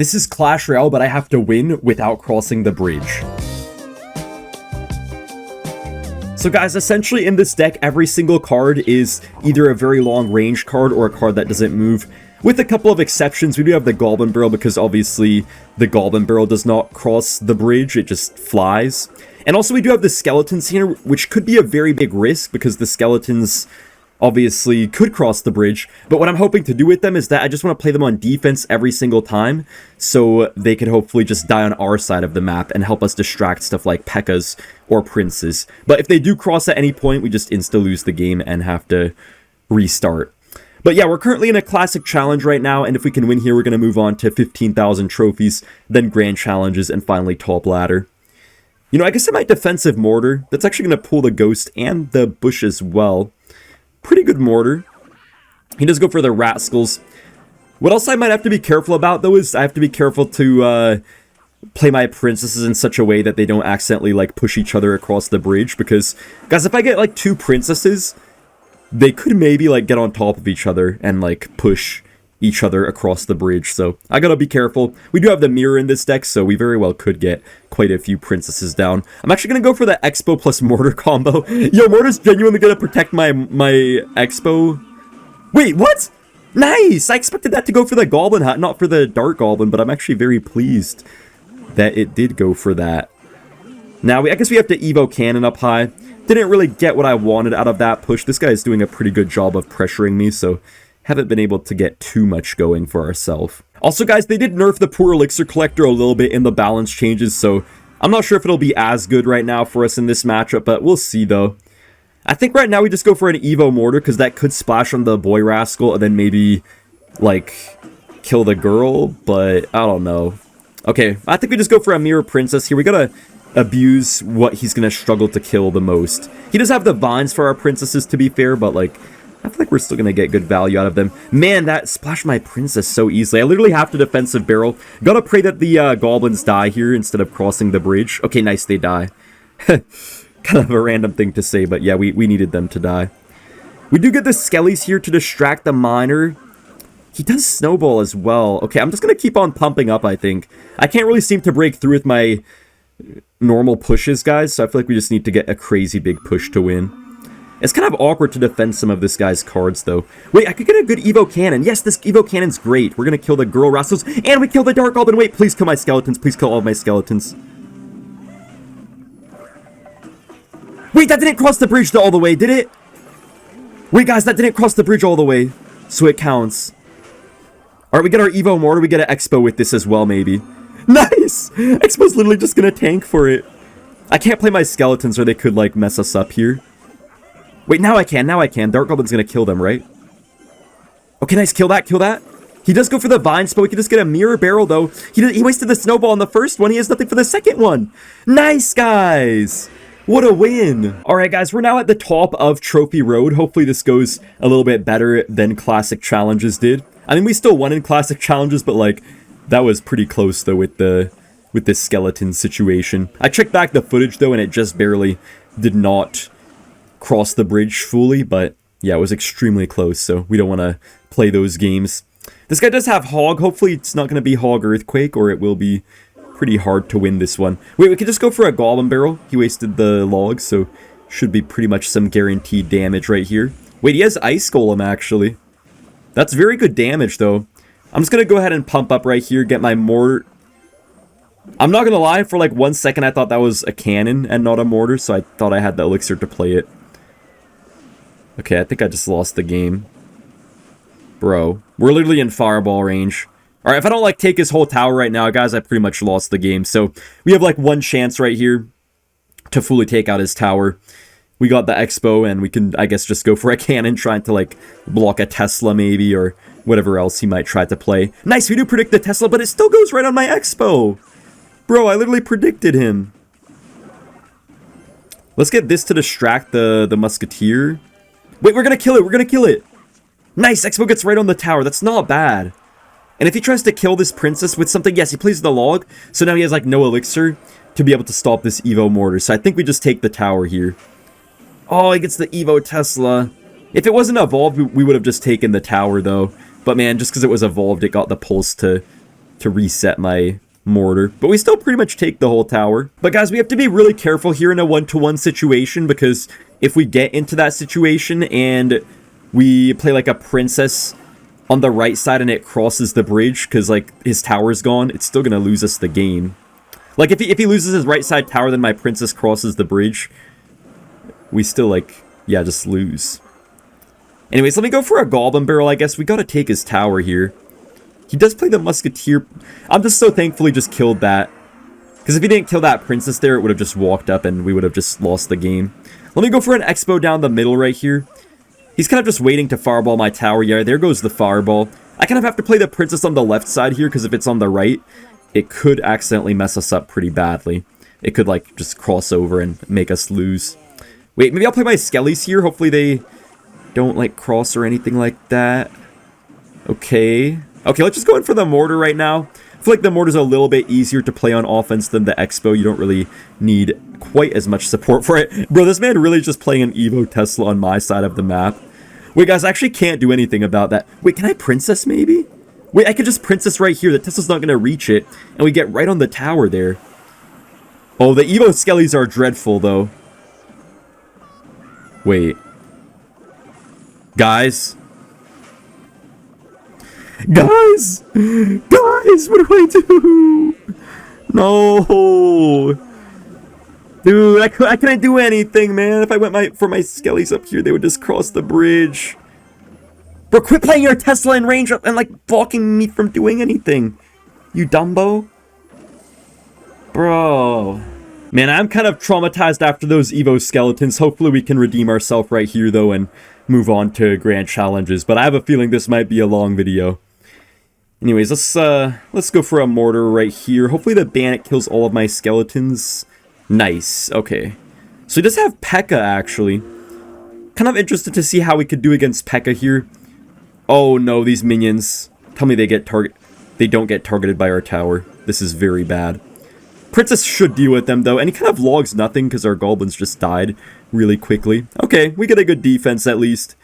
This is Clash Royale, but I have to win without crossing the bridge. So guys, essentially in this deck, every single card is either a very long range card or a card that doesn't move. With a couple of exceptions, we do have the Goblin Barrel because obviously the Goblin Barrel does not cross the bridge, it just flies. And also we do have the Skeletons here, which could be a very big risk because the Skeletons obviously could cross the bridge, but what I'm hoping to do with them is that I just want to play them on defense every single time, so they could hopefully just die on our side of the map and help us distract stuff like Pekkas or Princes. But if they do cross at any point, we just insta-lose the game and have to restart. But yeah, we're currently in a Classic Challenge right now, and if we can win here, we're going to move on to 15,000 trophies, then Grand Challenges, and finally Top Ladder. You know, I guess I might Defensive Mortar. That's actually going to pull the Ghost and the Bush as well. Pretty good mortar. He does go for the Rascals. What else I might have to be careful about, though, is I have to be careful to play my Princesses in such a way that they don't accidentally, like, push each other across the bridge. Because, guys, if I get, like, 2 Princesses, they could maybe, like, get on top of each other and, like, push each other across the bridge. So, I gotta be careful. We do have the Mirror in this deck, so we very well could get quite a few Princesses down. I'm actually gonna go for the Xbow plus Mortar combo. Yo, Mortar's genuinely gonna protect my Xbow. Wait, what? Nice! I expected that to go for the Goblin Hat, not for the Dark Goblin, but I'm actually very pleased that it did go for that. Now, I guess we have to Evo Cannon up high. Didn't really get what I wanted out of that push. This guy's doing a pretty good job of pressuring me, so haven't been able to get too much going for ourselves. Also, guys, they did nerf the Poor Elixir Collector a little bit in the balance changes, so I'm not sure if it'll be as good right now for us in this matchup, but we'll see, though. I think right now we just go for an Evo Mortar, because that could splash on the Boy Rascal, and then maybe, like, kill the girl, but I don't know. Okay, I think we just go for a Mirror Princess here. We gotta abuse what he's gonna struggle to kill the most. He does have the Vines for our Princesses, to be fair, but, like, I feel like we're still going to get good value out of them. Man, that splashed my Princess so easily. I literally have to Defensive Barrel. Gotta pray that the Goblins die here instead of crossing the bridge. Okay, nice, they die. Kind of a random thing to say, but yeah, we needed them to die. We do get the Skellies here to distract the Miner. He does Snowball as well. Okay, I'm just going to keep on pumping up, I think. I can't really seem to break through with my normal pushes, guys, so I feel like we just need to get a crazy big push to win. It's kind of awkward to defend some of this guy's cards, though. Wait, I could get a good Evo Cannon. Yes, this Evo Cannon's great. We're going to kill the Girl Rascals, and we kill the Dark Goblin. Wait, please kill my Skeletons. Please kill all of my Skeletons. Wait, that didn't cross the bridge all the way, did it? Wait, guys, that didn't cross the bridge all the way, so it counts. Alright, we get our Evo Mortar. We get an Xbow with this as well, maybe. Nice! Xbow's literally just going to tank for it. I can't play my Skeletons, or they could, like, mess us up here. Wait, now I can, now I can. Dark Goblin's gonna kill them, right? Okay, nice, kill that, kill that. He does go for the Vines, but we can just get a Mirror Barrel, though. He wasted the Snowball on the first one. He has nothing for the second one. Nice, guys. What a win. Alright, guys, we're now at the top of Trophy Road. Hopefully this goes a little bit better than Classic Challenges did. I mean, we still won in Classic Challenges, but, like, that was pretty close, though, with this skeleton situation. I checked back the footage, though, and it just barely did not cross the bridge fully, but yeah, it was extremely close, so we don't want to play those games. This guy does have Hog. Hopefully it's not going to be Hog Earthquake, or it will be pretty hard to win this one. Wait, we could just go for a Goblin Barrel. He wasted the logs, so should be pretty much some guaranteed damage right here. Wait, he has Ice Golem, actually. That's very good damage, though. I'm just going to go ahead and pump up right here, get my Mortar. I'm not going to lie, for like 1 second I thought that was a cannon and not a mortar, so I thought I had the elixir to play it. Okay, I think I just lost the game. Bro, we're literally in fireball range. Alright, if I don't, like, take his whole tower right now, guys, I pretty much lost the game. So, we have, like, one chance right here to fully take out his tower. We got the Xbow, and we can, I guess, just go for a cannon, trying to, like, block a Tesla, maybe, or whatever else he might try to play. Nice, we do predict the Tesla, but it still goes right on my Xbow. Bro, I literally predicted him. Let's get this to distract the Musketeer. Wait, we're gonna kill it. We're gonna kill it. Nice, Xbow gets right on the tower. That's not bad. And if he tries to kill this Princess with something, yes, he plays the log. So now he has, like, no elixir to be able to stop this Evo Mortar. So I think we just take the tower here. Oh, he gets the Evo Tesla. If it wasn't evolved, we would have just taken the tower, though. But, man, just because it was evolved, it got the pulse to to reset my mortar. But we still pretty much take the whole tower. But guys, we have to be really careful here in a 1-to-1 situation, because if we get into that situation and we play like a princess on the right side and it crosses the bridge because like his tower's gone, it's still gonna lose us the game. Like if he loses his right side tower, then my princess crosses the bridge, we still like, yeah, just lose. Anyways, let me go for a goblin barrel. I guess we gotta take his tower here. He does play the musketeer. I'm just so thankful he just killed that, because if he didn't kill that princess there, it would have just walked up and we would have just lost the game. Let me go for an Xbow down the middle right here. He's kind of just waiting to fireball my tower. Yeah, there goes the fireball. I kind of have to play the princess on the left side here, because if it's on the right, it could accidentally mess us up pretty badly. It could like just cross over and make us lose. Wait, maybe I'll play my skellies here. Hopefully they don't like cross or anything like that. Okay, let's just go in for the mortar right now. I feel like the mortar's a little bit easier to play on offense than the Xbow. You don't really need quite as much support for it. Bro, this man really is just playing an Evo Tesla on my side of the map. Wait, guys, I actually can't do anything about that. Wait, can I princess maybe? Wait, I could just princess right here. The Tesla's not going to reach it, and we get right on the tower there. Oh, the Evo skellies are dreadful, though. Wait. Guys, what do I do? No. Dude, I couldn't do anything, man. If I went for my skellies up here, they would just cross the bridge. Bro, quit playing your Tesla in range and, like, blocking me from doing anything. You dumbo. Bro. Man, I'm kind of traumatized after those Evo skeletons. Hopefully we can redeem ourselves right here, though, and move on to grand challenges. But I have a feeling this might be a long video. Anyways, let's go for a mortar right here. Hopefully the bandit kills all of my skeletons. Nice. Okay. So he does have Pekka, actually. Kind of interested to see how we could do against Pekka here. Oh no, these minions. Tell me they don't get targeted by our tower. This is very bad. Princess should deal with them, though, and he kind of logs nothing because our goblins just died really quickly. Okay, we get a good defense at least.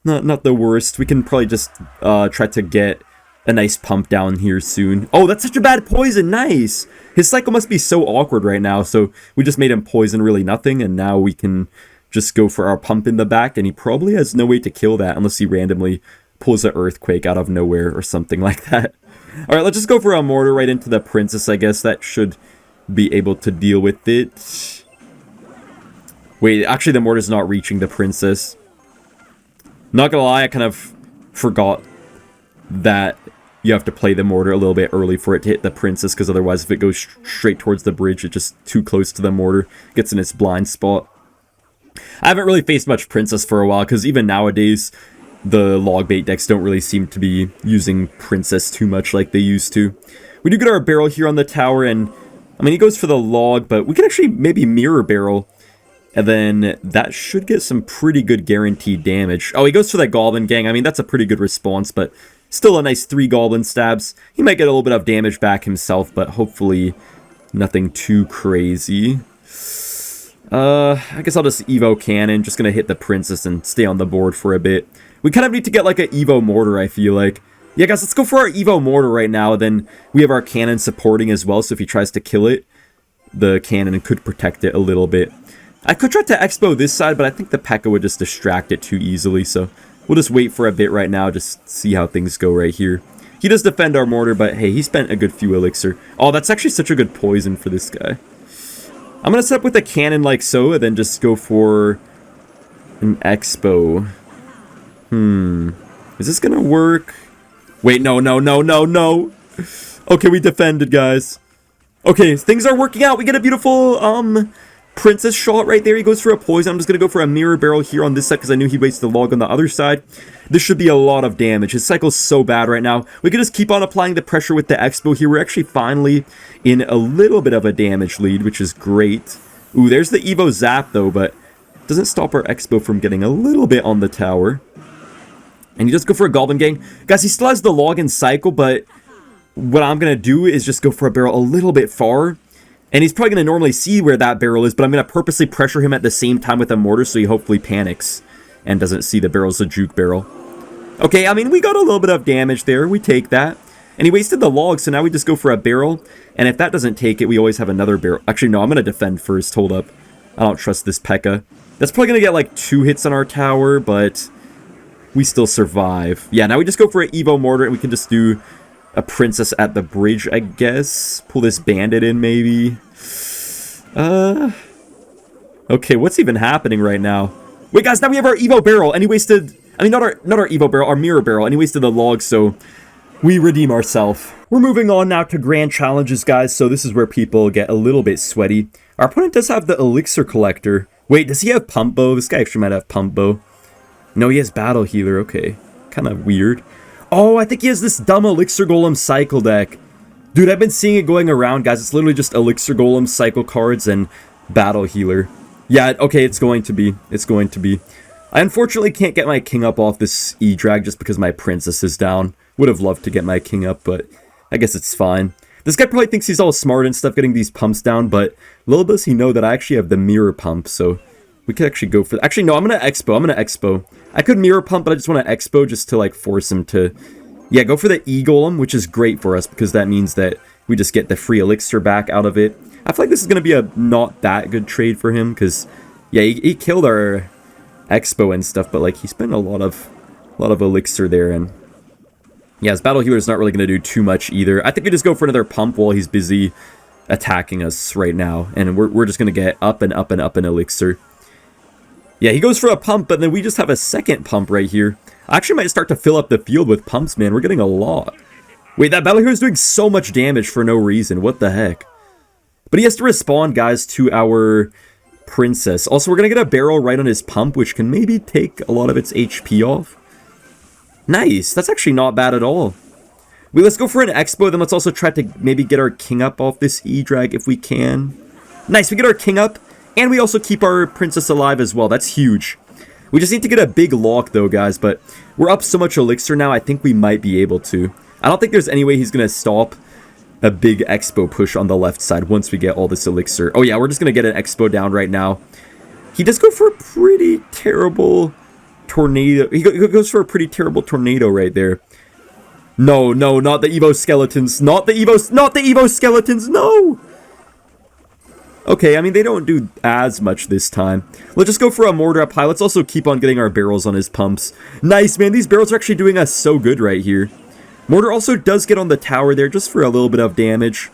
Not the worst. We can probably just try to get a nice pump down here soon. Oh, that's such a bad poison. Nice. His cycle must be so awkward right now, so we just made him poison really nothing, and now we can just go for our pump in the back, and he probably has no way to kill that unless he randomly pulls an earthquake out of nowhere or something like that. Alright, let's just go for a mortar right into the princess, I guess. That should be able to deal with it. Wait, actually the mortar's not reaching the princess. Not gonna lie, I kind of forgot that you have to play the mortar a little bit early for it to hit the princess, because otherwise if it goes straight towards the bridge, it's just too close to the mortar, gets in its blind spot. I haven't really faced much princess for a while, because even nowadays, the Logbait decks don't really seem to be using princess too much like they used to. We do get our barrel here on the tower, and I mean, he goes for the log, but we can actually maybe mirror barrel, and then that should get some pretty good guaranteed damage. Oh, he goes for that goblin gang. I mean, that's a pretty good response, but still a nice 3 goblin stabs. He might get a little bit of damage back himself, but hopefully nothing too crazy. I guess I'll just Evo Cannon, just gonna hit the princess and stay on the board for a bit. We kind of need to get like an Evo Mortar, I feel like. Yeah, guys, let's go for our Evo Mortar right now. Then we have our cannon supporting as well, so if he tries to kill it, the cannon could protect it a little bit. I could try to Xbow this side, but I think the Pekka would just distract it too easily, so we'll just wait for a bit right now, just see how things go right here. He does defend our mortar, but hey, he spent a good few elixir. Oh, that's actually such a good poison for this guy. I'm going to set up with a cannon like so, and then just go for an Xbow. Is this going to work? Wait, no. Okay, we defended, guys. Okay, things are working out. We get a beautiful, princess shot right there. He goes for a poison. I'm just going to go for a mirror barrel here on this side because I knew he wasted the log on the other side. This should be a lot of damage. His cycle's so bad right now. We can just keep on applying the pressure with the Xbow here. We're actually finally in a little bit of a damage lead, which is great. Ooh, there's the Evo Zap, though, but doesn't stop our Xbow from getting a little bit on the tower. And you just go for a Goblin Gang. Guys, he still has the log and cycle, but what I'm going to do is just go for a barrel a little bit far. And he's probably going to normally see where that barrel is, but I'm going to purposely pressure him at the same time with a mortar so he hopefully panics and doesn't see the barrel's a juke barrel. Okay, I mean, we got a little bit of damage there. We take that. And he wasted the log, so now we just go for a barrel. And if that doesn't take it, we always have another barrel. Actually, no, I'm going to defend first. Hold up. I don't trust this Pekka. That's probably going to get like 2 hits on our tower, but we still survive. Yeah, now we just go for an Evo mortar, and we can just do a princess at the bridge, I guess. Pull this bandit in, maybe. Okay, what's even happening right now? Wait, guys, now we have our Evo barrel, and he wasted... I mean, not our Evo barrel, our mirror barrel, and he wasted the log, so we redeem ourselves. We're moving on now to grand challenges, guys, so this is where people get a little bit sweaty. Our opponent does have the elixir collector. Wait, does he have pump bow? This guy actually might have pump bow. No, he has battle healer, okay. Kind of weird. Oh, I think he has this dumb elixir golem cycle deck. Dude, I've been seeing it going around, guys. It's literally just elixir golem cycle cards and battle healer. Yeah, okay, it's going to be. It's going to be. I unfortunately can't get my king up off this E-drag just because my princess is down. Would have loved to get my king up, but I guess it's fine. This guy probably thinks he's all smart and stuff getting these pumps down, but little does he know that I actually have the mirror pump, so we could actually go for... Actually, no, I'm going to Expo. I could mirror pump, but I just want to Expo just to, like, force him to... Yeah, go for the E Golem, which is great for us because that means that we just get the free elixir back out of it. I feel like this is going to be a not that good trade for him because, yeah, he killed our Expo and stuff, but, like, he spent a lot of elixir there, and yeah, his battle healer is not really going to do too much either. I think we just go for another pump while he's busy attacking us right now, and we're just going to get up and up and up in elixir. Yeah, he goes for a pump, but then we just have a second pump right here. I actually might start to fill up the field with pumps, man. We're getting a lot. Wait, that battle hero is doing so much damage for no reason. What the heck? But he has to respond, guys, to our princess. Also, we're going to get a barrel right on his pump, which can maybe take a lot of its HP off. Nice. That's actually not bad at all. Wait, let's go for an Expo, then let's also try to maybe get our king up off this E-drag if we can. Nice, we get our king up, and we also keep our princess alive as well. That's huge. We just need to get a big lock, though, guys, but we're up so much elixir now, I think we might be able to. I don't think there's any way he's going to stop a big Expo push on the left side once we get all this elixir. Oh, yeah, we're just going to get an Expo down right now. He does go for a pretty terrible tornado. He goes for a pretty terrible tornado right there. No, no, not the Evo skeletons. Not the Evo skeletons, no! Okay, I mean, they don't do as much this time. Let's just go for a mortar up high. Let's also keep on getting our barrels on his pumps. Nice, man. These barrels are actually doing us so good right here. Mortar also does get on the tower there just for a little bit of damage.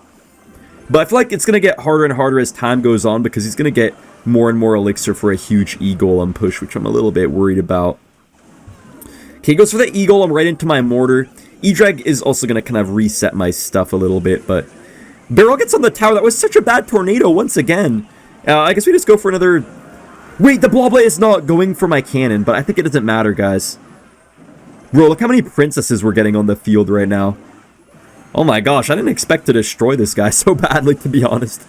But I feel like it's going to get harder and harder as time goes on because he's going to get more and more elixir for a huge E-Golem push, which I'm a little bit worried about. Okay, he goes for the E-Golem right into my mortar. E-Drag is also going to kind of reset my stuff a little bit, but barrel gets on the tower. That was such a bad tornado once again. I guess we just go for another... Wait, the Logbait is not going for my cannon, but I think it doesn't matter, guys. Bro, look how many princesses we're getting on the field right now. Oh my gosh, I didn't expect to destroy this guy so badly, to be honest.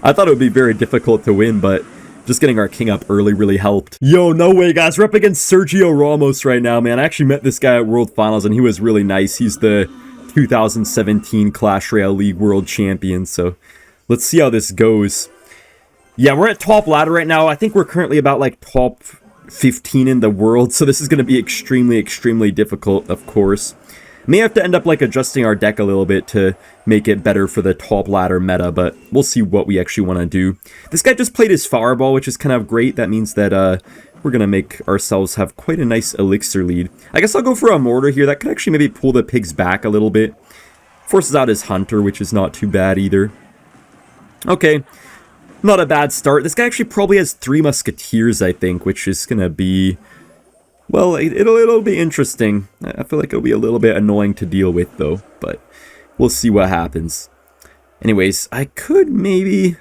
I thought it would be very difficult to win, but just getting our king up early really helped. Yo, no way, guys. We're up against Sergio Ramos right now, man. I actually met this guy at World Finals, and he was really nice. He's the 2017 Clash Royale League World Champion, so let's see how this goes. Yeah, we're at top ladder right now. I think we're currently about, like, top 15 in the world, so this is going to be extremely, extremely difficult, of course. May have to end up, like, adjusting our deck a little bit to make it better for the top ladder meta, but we'll see what we actually want to do. This guy just played his fireball, which is kind of great. That means that we're going to make ourselves have quite a nice elixir lead. I guess I'll go for a mortar here. That could actually maybe pull the pigs back a little bit. Forces out his hunter, which is not too bad either. Okay, not a bad start. This guy actually probably has 3 musketeers, I think, which is going to be... Well, it'll be interesting. I feel like it'll be a little bit annoying to deal with, though, but we'll see what happens. Anyways, I could maybe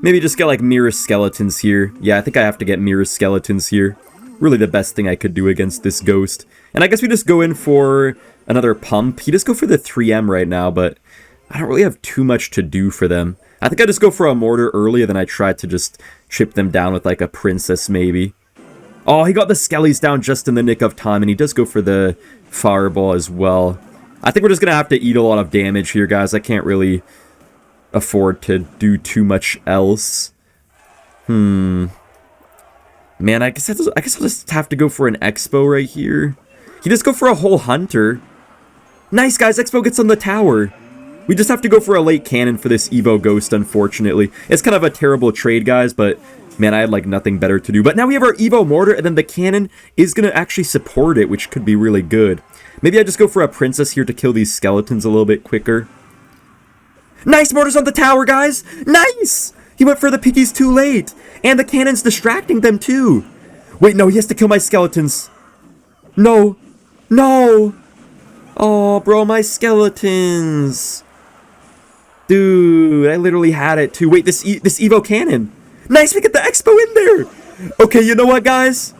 just get, like, mirror skeletons here. Yeah, I think I have to get mirror skeletons here. Really the best thing I could do against this ghost. And I guess we just go in for another pump. He just go for the 3M right now, but I don't really have too much to do for them. I think I just go for a mortar earlier than I tried to just chip them down with, like, a princess, maybe. Oh, he got the skellies down just in the nick of time, and he does go for the fireball as well. I think we're just going to have to eat a lot of damage here, guys. I can't really afford to do too much else. Man, I guess I'll just have to go for an Expo right here. He just go for a whole hunter. Nice, guys. Xbow gets on the tower. We just have to go for a late cannon for this Evo Ghost, unfortunately. It's kind of a terrible trade, guys, but man, I had like nothing better to do. But now we have our Evo Mortar, and then the cannon is going to actually support it, which could be really good. Maybe I just go for a princess here to kill these skeletons a little bit quicker. Nice, mortars on the tower, guys. Nice! He went for the piggies too late. And the cannon's distracting them too. Wait, no, he has to kill my skeletons. No. No. Oh, bro, my skeletons. Dude, I literally had it too. Wait, this Evo cannon. Nice, we get the Xbow in there. Okay, you know what, guys?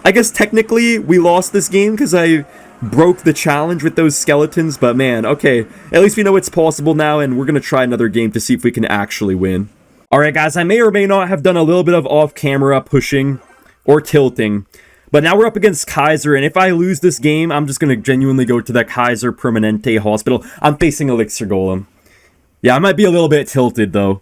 I guess technically we lost this game because I broke the challenge with those skeletons. But man, okay. At least we know it's possible now, and we're going to try another game to see if we can actually win. Alright, guys, I may or may not have done a little bit of off-camera pushing or tilting. But now we're up against Kaiser, and if I lose this game, I'm just going to genuinely go to the Kaiser Permanente Hospital. I'm facing Elixir Golem. Yeah, I might be a little bit tilted, though.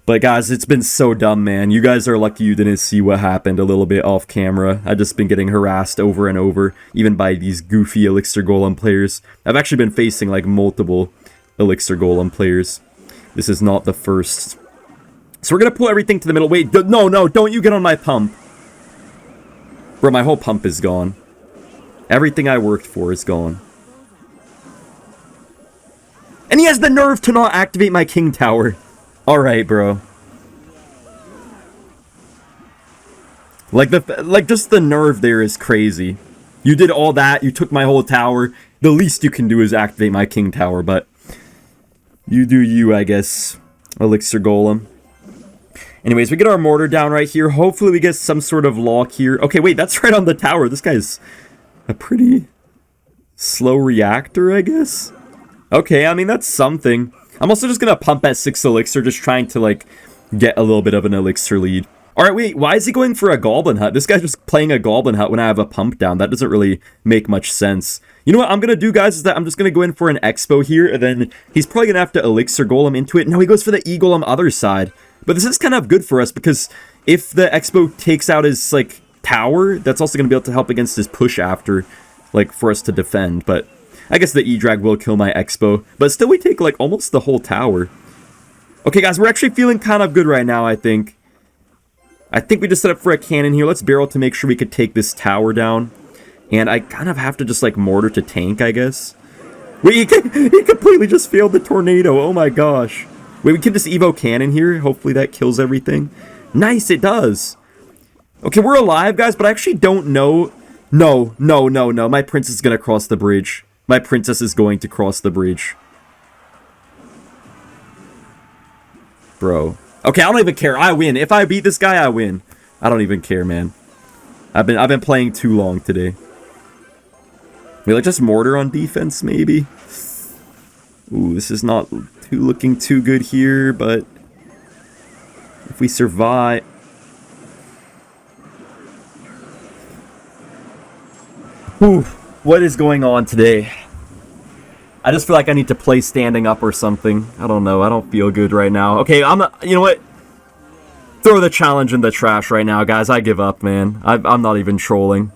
But guys, it's been so dumb, man. You guys are lucky you didn't see what happened a little bit off camera. I've just been getting harassed over and over, even by these goofy Elixir Golem players. I've actually been facing, like, multiple Elixir Golem players. This is not the first. So we're going to pull everything to the middle. Wait, no, don't you get on my pump. Bro, my whole pump is gone. Everything I worked for is gone. And he has the nerve to not activate my King Tower. Alright, bro. Like, just the nerve there is crazy. You did all that, you took my whole tower. The least you can do is activate my King Tower, but you do you, I guess, Elixir Golem. Anyways, we get our mortar down right here. Hopefully we get some sort of lock here. Okay, wait, that's right on the tower. This guy's a pretty slow reactor, I guess. Okay, I mean, that's something. I'm also just going to pump at 6 elixir, just trying to, like, get a little bit of an elixir lead. Alright, wait, why is he going for a Goblin Hut? This guy's just playing a Goblin Hut when I have a pump down. That doesn't really make much sense. You know what I'm going to do, guys, is that I'm just going to go in for an Xbow here, and then he's probably going to have to Elixir Golem into it. No, he goes for the E Golem other side. But this is kind of good for us, because if the Xbow takes out his, like, tower, that's also going to be able to help against his push after, like, for us to defend. But I guess the E-Drag will kill my Xbow. But still, we take, like, almost the whole tower. Okay, guys, we're actually feeling kind of good right now, I think. I think we just set up for a cannon here. Let's barrel to make sure we could take this tower down. And I kind of have to just, like, mortar to tank, I guess. Wait, he completely just failed the tornado. Oh, my gosh. Wait, we can just Evo cannon here. Hopefully that kills everything. Nice, it does. Okay, we're alive, guys, but I actually don't know. No. My princess is going to cross the bridge. My princess is going to cross the bridge. Bro. Okay, I don't even care. I win. If I beat this guy, I win. I don't even care, man. I've been playing too long today. Wait, like just mortar on defense, maybe? Ooh, this is not looking too good here, but if we survive... Ooh, what is going on today? I just feel like I need to play standing up or something. I don't know. I don't feel good right now. Okay, I'm not... You know what? Throw the challenge in the trash right now, guys. I give up, man. I'm not even trolling.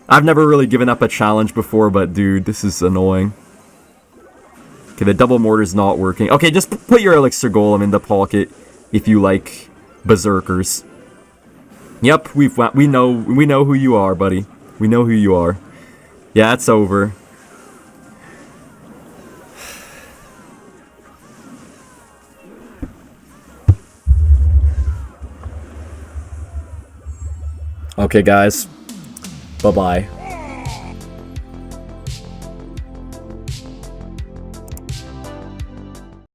I've never really given up a challenge before, but dude, this is annoying. Okay, the double mortar's not working. Okay, just put your Elixir Golem in the pocket if you like berserkers. Yep, we know who you are, buddy. We know who you are. Yeah, it's over. Okay, guys. Bye-bye.